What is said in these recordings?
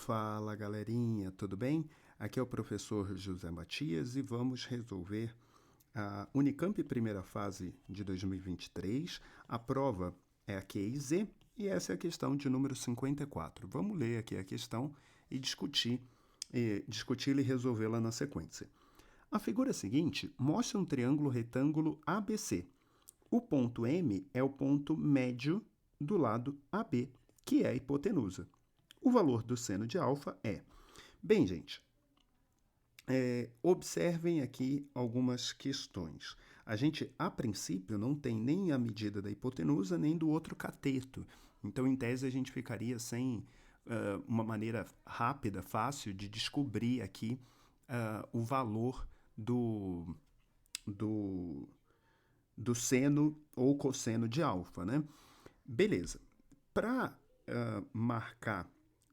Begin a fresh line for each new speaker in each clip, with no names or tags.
Fala galerinha, tudo bem? Aqui é o professor José Matias e vamos resolver a Unicamp primeira fase de 2023. A prova é a QIZ e essa é a questão de número 54. Vamos ler aqui a questão e discuti-la e resolvê-la na sequência. A figura seguinte mostra um triângulo retângulo ABC. O ponto M é o ponto médio do lado AB, que é a hipotenusa. O valor do seno de alfa é... Bem, gente, observem aqui algumas questões. A gente, a princípio, não tem nem a medida da hipotenusa, nem do outro cateto. Então, em tese, a gente ficaria sem uma maneira rápida, fácil, de descobrir aqui o valor do seno ou cosseno de alfa, né? Beleza. Para marcar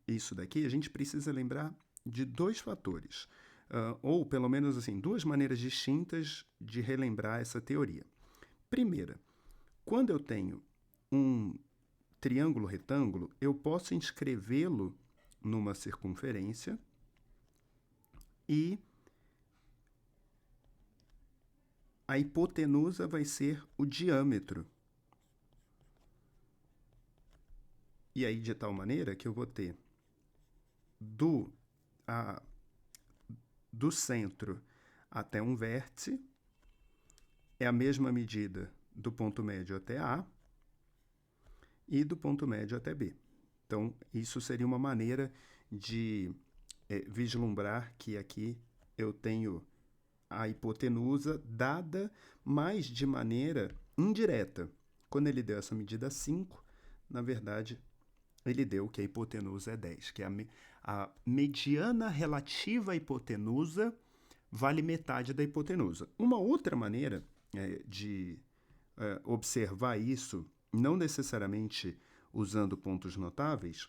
isso daqui, a gente precisa lembrar de dois fatores, ou pelo menos assim, duas maneiras distintas de relembrar essa teoria. Primeira, quando eu tenho um triângulo retângulo, eu posso inscrevê-lo numa circunferência e a hipotenusa vai ser o diâmetro. E aí, de tal maneira que eu vou ter do centro até um vértice, é a mesma medida do ponto médio até A e do ponto médio até B. Então, isso seria uma maneira de vislumbrar que aqui eu tenho a hipotenusa dada, mas de maneira indireta. Quando ele deu essa medida 5, na verdade, ele deu que a hipotenusa é 10, que é a mediana relativa à hipotenusa vale metade da hipotenusa. Uma outra maneira de observar isso, não necessariamente usando pontos notáveis,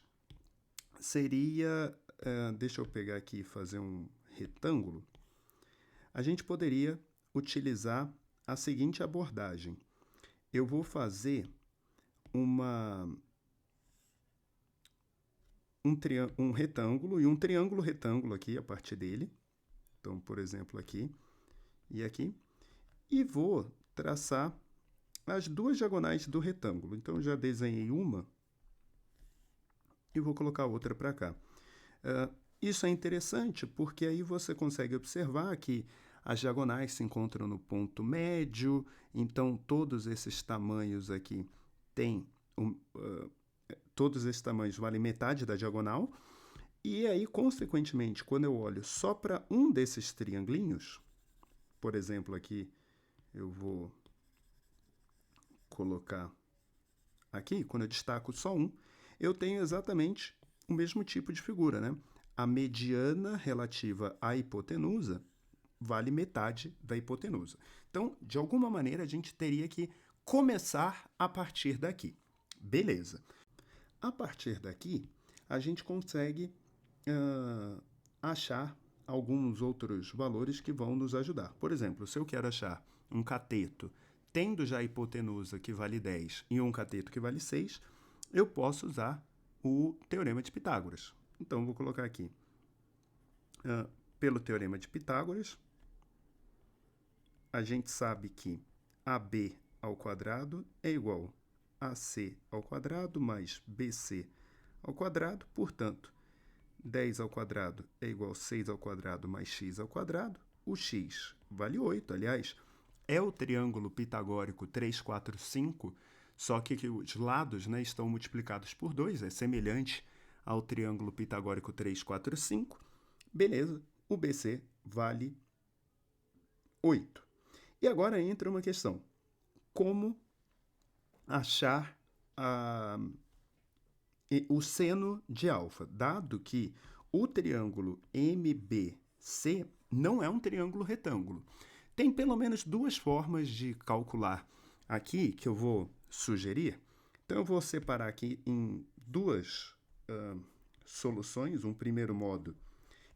seria, deixa eu pegar aqui e fazer um retângulo, a gente poderia utilizar a seguinte abordagem. Eu vou fazer um retângulo e um triângulo retângulo aqui a partir dele. Então, por exemplo, aqui e aqui. E vou traçar as duas diagonais do retângulo. Então, eu já desenhei uma e vou colocar outra para cá. Isso é interessante porque aí você consegue observar que as diagonais se encontram no ponto médio, então todos esses tamanhos aqui têm todos esses tamanhos valem metade da diagonal, e aí, consequentemente, quando eu olho só para um desses triangulinhos, por exemplo, aqui eu vou colocar aqui, quando eu destaco só um, eu tenho exatamente o mesmo tipo de figura, né? A mediana relativa à hipotenusa vale metade da hipotenusa. Então, de alguma maneira, a gente teria que começar a partir daqui. Beleza. A partir daqui, a gente consegue achar alguns outros valores que vão nos ajudar. Por exemplo, se eu quero achar um cateto tendo já a hipotenusa que vale 10 e um cateto que vale 6, eu posso usar o Teorema de Pitágoras. Então, vou colocar aqui. Pelo Teorema de Pitágoras, a gente sabe que AB ao quadrado é igual a AC ao quadrado mais BC ao quadrado, portanto, 10 ao quadrado é igual a 6 ao quadrado mais x ao quadrado. O x vale 8, aliás, é o triângulo pitagórico 3, 4, 5, só que os lados, né, estão multiplicados por 2, é semelhante ao triângulo pitagórico 3, 4, 5. Beleza, o BC vale 8. E agora entra uma questão. Como achar o seno de alfa, dado que o triângulo MBC não é um triângulo retângulo. Tem pelo menos duas formas de calcular aqui que eu vou sugerir. Então, eu vou separar aqui em duas soluções, um primeiro modo,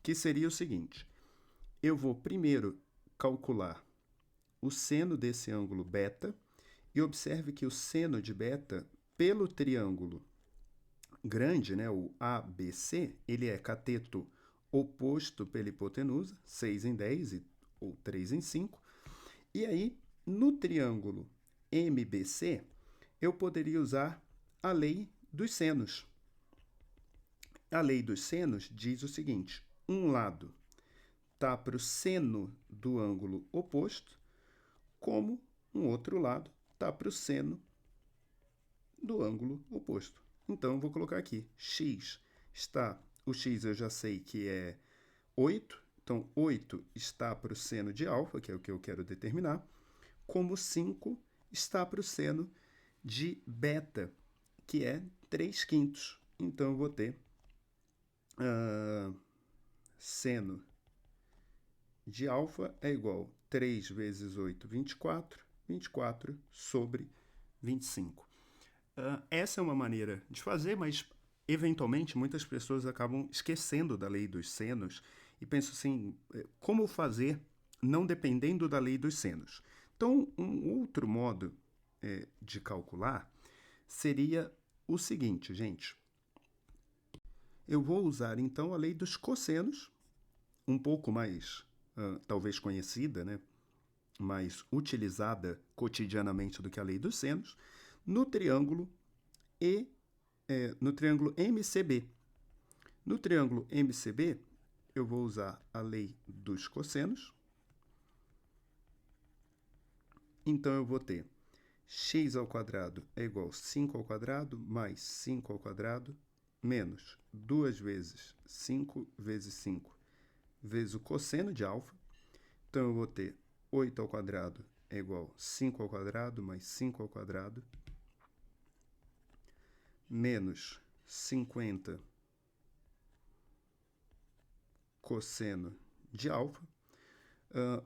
que seria o seguinte. Eu vou primeiro calcular o seno desse ângulo beta e observe que o seno de beta, pelo triângulo grande, né, o ABC, ele é cateto oposto pela hipotenusa, 6 em 10 ou 3 em 5. E aí, no triângulo MBC, eu poderia usar a lei dos senos. A lei dos senos diz o seguinte: um lado está para o seno do ângulo oposto, como um outro lado está para o seno do ângulo oposto. Então, eu vou colocar aqui, x está, o x eu já sei que é 8, então 8 está para o seno de alfa, que é o que eu quero determinar, como 5 está para o seno de beta, que é 3/5. Então, eu vou ter seno de alfa é igual a 3 vezes 8, 24, 24 sobre 25. Essa é uma maneira de fazer, mas eventualmente muitas pessoas acabam esquecendo da lei dos senos e pensam assim, como fazer não dependendo da lei dos senos? Então, um outro modo de calcular seria o seguinte, gente. Eu vou usar, então, a lei dos cossenos, um pouco mais, talvez conhecida, né? Mais utilizada cotidianamente do que a lei dos senos, no triângulo MCB. No triângulo MCB, eu vou usar a lei dos cossenos. Então, eu vou ter x ao quadrado é igual a 5 ao quadrado mais 5 ao quadrado menos 2 vezes 5 vezes 5 vezes o cosseno de alfa. Então, eu vou ter 8 ao quadrado é igual a 5 ao quadrado mais 5 ao quadrado menos 50 cosseno de alfa.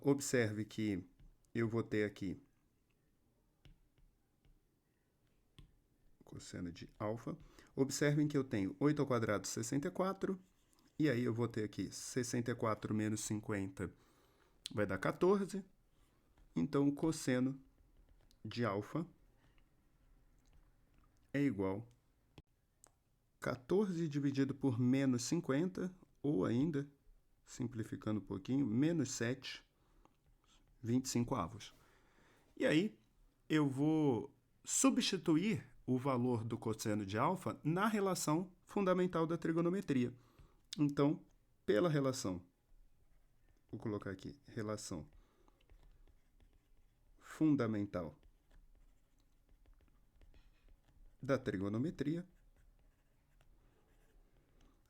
Observe que eu vou ter aqui cosseno de alfa. Observem que eu tenho 8 ao quadrado, 64, e aí eu vou ter aqui 64 menos 50 vai dar 14. Então, o cosseno de alfa é igual a 14 dividido por menos 50, ou ainda, simplificando um pouquinho, menos 7, 25 avos. E aí, eu vou substituir o valor do cosseno de alfa na relação fundamental da trigonometria. Então, pela relação, vou colocar aqui, relação fundamental da trigonometria,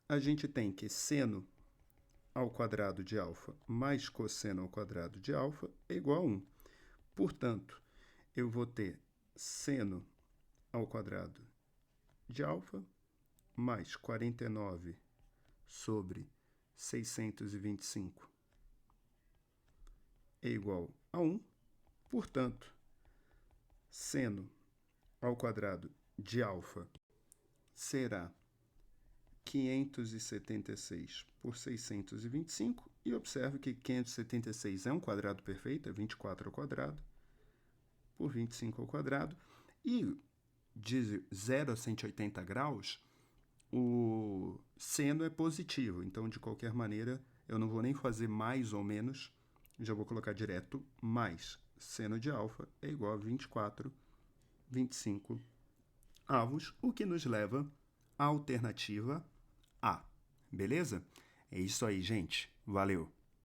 a gente tem que seno ao quadrado de alfa mais cosseno ao quadrado de alfa é igual a 1. Portanto, eu vou ter seno ao quadrado de alfa mais 49 sobre 625 é igual a 1. Portanto, seno ao quadrado de alfa será 576 por 625, e observe que 576 é um quadrado perfeito, é 24 ao quadrado, por 25 ao quadrado, e de 0 a 180 graus, o seno é positivo, então, de qualquer maneira, eu não vou nem fazer mais ou menos, já vou colocar direto mais seno de alfa é igual a 24, 25 avos, o que nos leva à alternativa A. Beleza? É isso aí, gente. Valeu!